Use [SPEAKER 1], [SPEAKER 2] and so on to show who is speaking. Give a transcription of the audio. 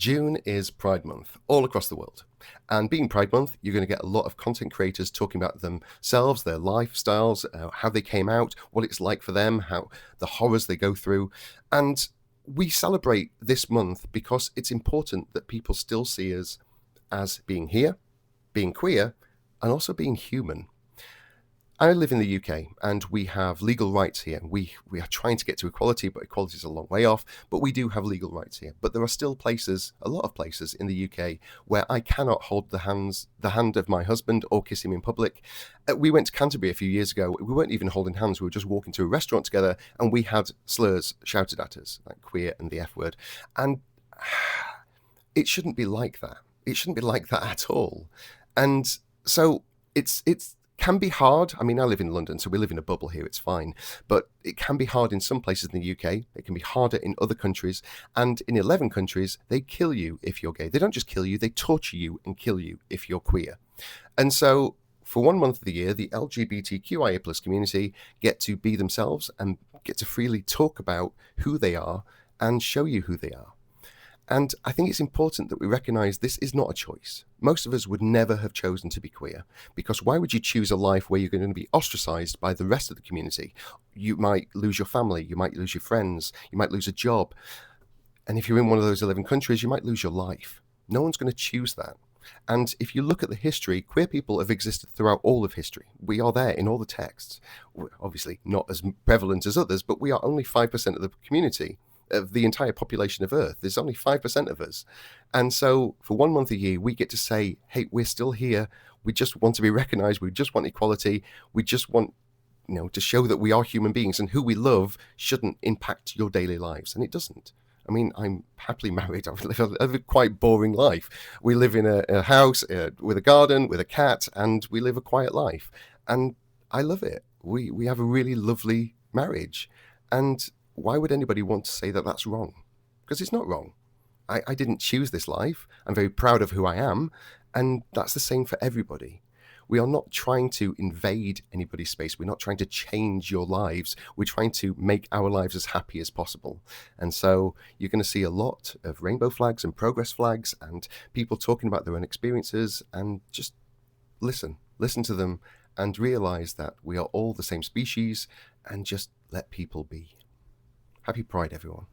[SPEAKER 1] June is Pride Month all across the world. And being Pride Month, you're going to get a lot of content creators talking about themselves, their lifestyles, how they came out, what it's like for them, how the horrors they go through. And we celebrate this month because it's important that people still see us as being here, being queer, and also being human. I live in the UK and we have legal rights here. We are trying to get to equality, but equality is a long way off. But we do have legal rights here. But there are still places, a lot of places in the UK, where I cannot hold the hand of my husband or kiss him in public. We went to Canterbury a few years ago. We weren't even holding hands. We were just walking to a restaurant together and we had slurs shouted at us, like queer and the F word. And it shouldn't be like that. It shouldn't be like that at all. And so it's can be hard. I mean, I live in London, so we live in a bubble here. It's fine. But it can be hard in some places in the UK. It can be harder in other countries. And in 11 countries, they kill you if you're gay. They don't just kill you, they torture you and kill you if you're queer. And so for 1 month of the year, the LGBTQIA plus community get to be themselves and get to freely talk about who they are and show you who they are. And I think it's important that we recognise this is not a choice. Most of us would never have chosen to be queer, because why would you choose a life where you're going to be ostracised by the rest of the community? You might lose your family, you might lose your friends, you might lose a job. And if you're in one of those 11 countries, you might lose your life. No one's going to choose that. And if you look at the history, queer people have existed throughout all of history. We are there in all the texts. We're obviously not as prevalent as others, but we are only 5% of the community. Of the entire population of Earth. There's only 5% of us. And so for 1 month a year, we get to say, hey, we're still here. We just want to be recognized. We just want equality. We just want, to show that we are human beings and who we love shouldn't impact your daily lives. And it doesn't. I mean, I'm happily married. I live a quite boring life. We live in a house with a garden, with a cat, and we live a quiet life. And I love it. We have a really lovely marriage. And why would anybody want to say that that's wrong? Because it's not wrong. I didn't choose this life. I'm very proud of who I am. And that's the same for everybody. We are not trying to invade anybody's space. We're not trying to change your lives. We're trying to make our lives as happy as possible. And so you're going to see a lot of rainbow flags and progress flags and people talking about their own experiences, and just listen to them and realize that we are all the same species, and just let people be. Happy Pride, everyone.